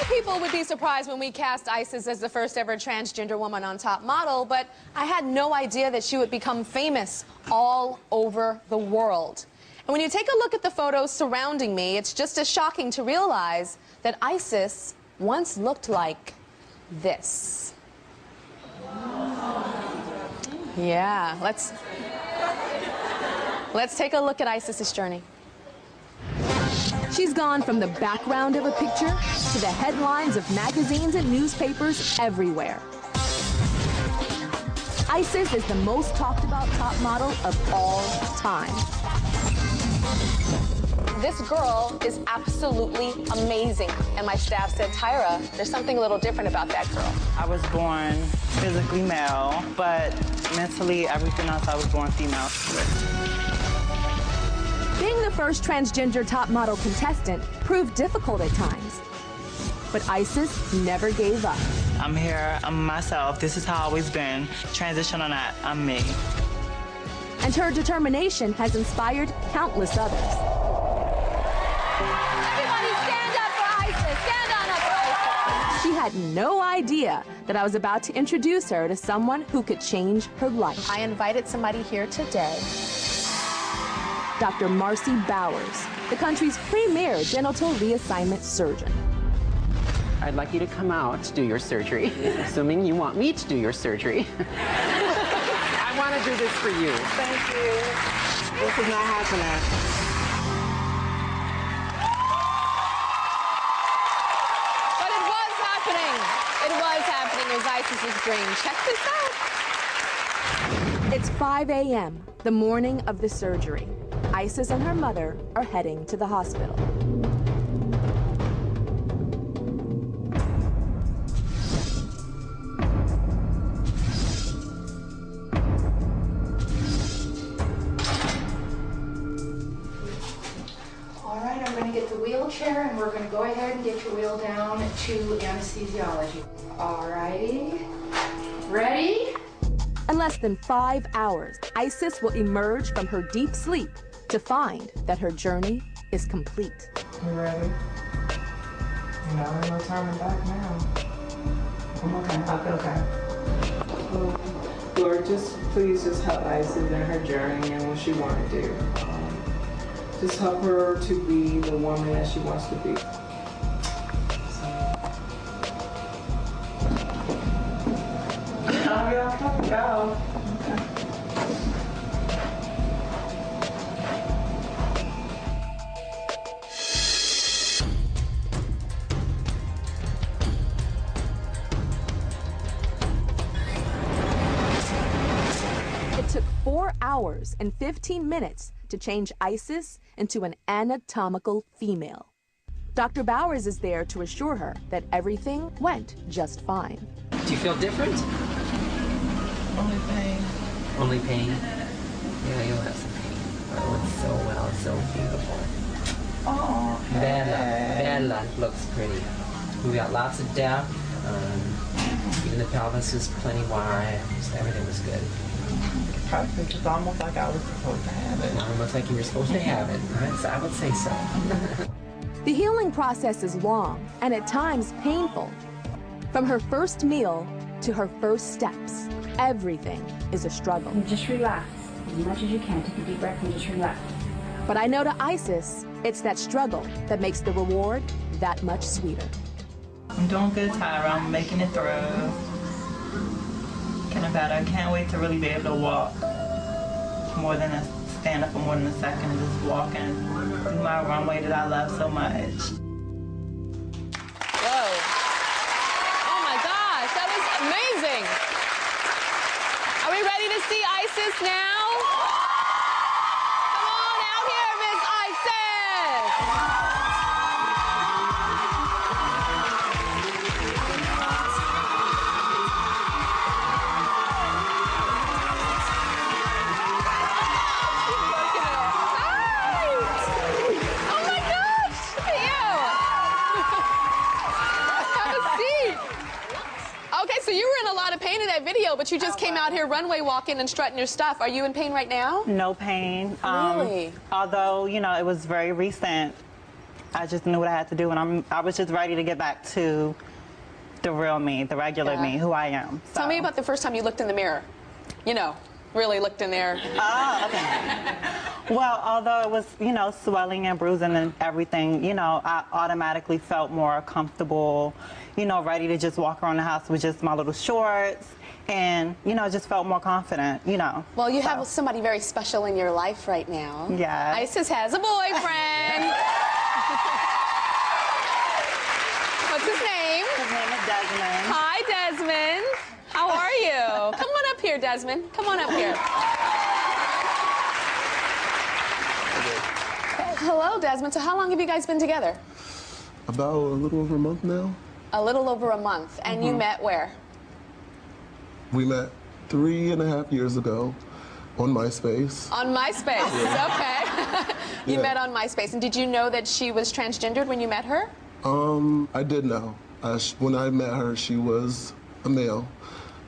People would be surprised when we cast Isis as the first ever transgender woman on Top Model, but I had no idea that she would become famous all over the world. And when you take a look at the photos surrounding me, it's just as shocking to realize that Isis once looked like this. Yeah, let's take a look at Isis's journey. She's gone from the background of a picture to the headlines of magazines and newspapers everywhere. Isis is the most talked about top model of all time. This girl is absolutely amazing. And my staff said, Tyra, there's something a little different about that girl. I was born physically male, but mentally, everything else I was born female. Being the first transgender top model contestant proved difficult at times. But Isis never gave up. I'm here, I'm myself. This is how I've always been. Transition or not, I'm me. And her determination has inspired countless others. Everybody stand up for Isis! Stand on up for Isis! She had no idea that I was about to introduce her to someone who could change her life. I invited somebody here today. Dr. Marcy Bowers, the country's premier genital reassignment surgeon. I'd like you to come out to do your surgery, assuming you want me to do your surgery. I want to do this for you. Thank you. This is not happening. But it was happening. It was happening. It was Isis's dream. Check this out. It's 5 a.m., the morning of the surgery. Isis and her mother are heading to the hospital. All right, I'm going to get the wheelchair and we're going to go ahead and get your wheel down to anesthesiology. All righty. Ready? In less than 5 hours, Isis will emerge from her deep sleep to find that her journey is complete. You ready? No turning back now. I'm okay. I feel okay. Lord, please help Isis in her journey and what she wants to do. Just help her to be the woman that she wants to be. Go. Okay. It took 4 hours and 15 minutes to change Isis into an anatomical female. Dr. Bowers is there to assure her that everything went just fine. Do you feel different? Only pain. Only pain? Yeah, you'll have some pain. Oh, it's so well, it's so beautiful. Oh, Bella looks pretty. We got lots of depth. Even the pelvis is plenty wide. Everything was good. Perfect. It's almost like I was supposed to have it. Almost like you were supposed to have it. I would say so. The healing process is long and at times painful. From her first meal to her first steps, everything is a struggle. Just relax as much as you can. Take a deep breath and just relax. But I know to Isis, it's that struggle that makes the reward that much sweeter. I'm doing good, Tyra. I'm making it through. Getting better. I can't wait to really be able to walk stand up for more than a second and just walk and do my runway that I love so much. Whoa. Oh my gosh, that was amazing. Are we ready to see Isis now? Come on out here, Miss Isis. So you were in a lot of pain in that video, but you just came out here runway walking and strutting your stuff. Are you in pain right now? No pain. Really? Although, you know, it was very recent. I just knew what I had to do, and I was just ready to get back to the real me, the regular me, who I am. So. Tell me about the first time you looked in the mirror. You know, really looked in there. Oh, okay. Well, although it was, you know, swelling and bruising and everything, you know, I automatically felt more comfortable, you know, ready to just walk around the house with just my little shorts and, you know, just felt more confident, you know. Well, you have somebody very special in your life right now. Yeah. Isis has a boyfriend. What's his name? His name is Desmond. Hi, Desmond. How are you? Come on up here, Desmond. Come on up here. Hello, Desmond. So how long have you guys been together? About a little over a month now. A little over a month. And you met where? We met 3.5 years ago on MySpace. On MySpace. Okay. You Yeah. met on MySpace. And did you know that she was transgendered when you met her? I did know. When I met her, she was a male.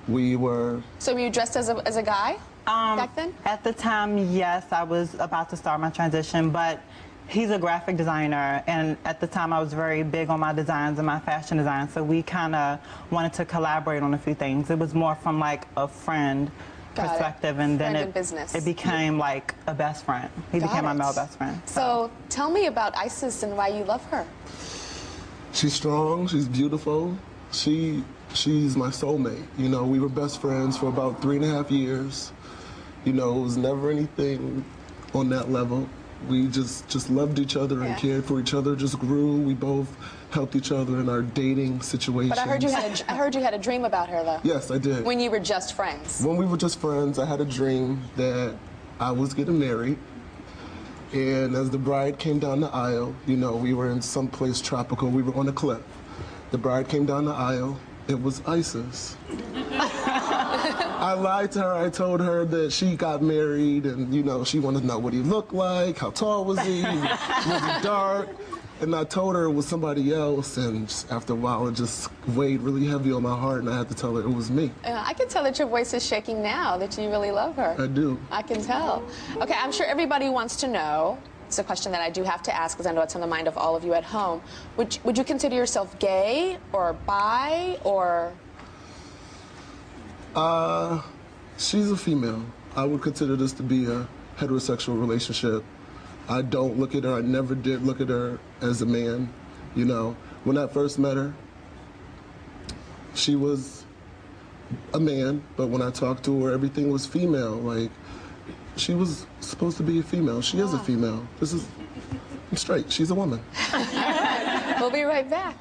We were... So were you dressed as a guy back then? At the time, yes, I was about to start my transition, but he's a graphic designer, and at the time I was very big on my designs and my fashion design, so we kind of wanted to collaborate on a few things. It was more from like a friend perspective, and then it became like a best friend. He became my male best friend. So tell me about Isis and why you love her. She's strong, she's beautiful. She's my soulmate. You know, we were best friends for about 3.5 years. You know, it was never anything on that level. We just loved each other and cared for each other, just grew. We both helped each other in our dating situations. But I heard you had a dream about her, though. Yes, I did. When you were just friends. When we were just friends, I had a dream that I was getting married. And as the bride came down the aisle, you know, we were in some place tropical. We were on a cliff. The bride came down the aisle. It was Isis. I lied to her. I told her that she got married and, you know, she wanted to know what he looked like, how tall was he, was he dark? And I told her it was somebody else, and just after a while it just weighed really heavy on my heart, and I had to tell her it was me. I can tell that your voice is shaking now, that you really love her. I do. I can tell. Okay, I'm sure everybody wants to know. It's a question that I do have to ask because I know it's on the mind of all of you at home. Would you consider yourself gay or bi or? She's a female. I would consider this to be a heterosexual relationship. I don't look at her, I never did look at her as a man. You know, when I first met her, she was a man, but when I talked to her, everything was female. Like, she was supposed to be a female. She is a female. I'm straight. She's a woman. We'll be right back.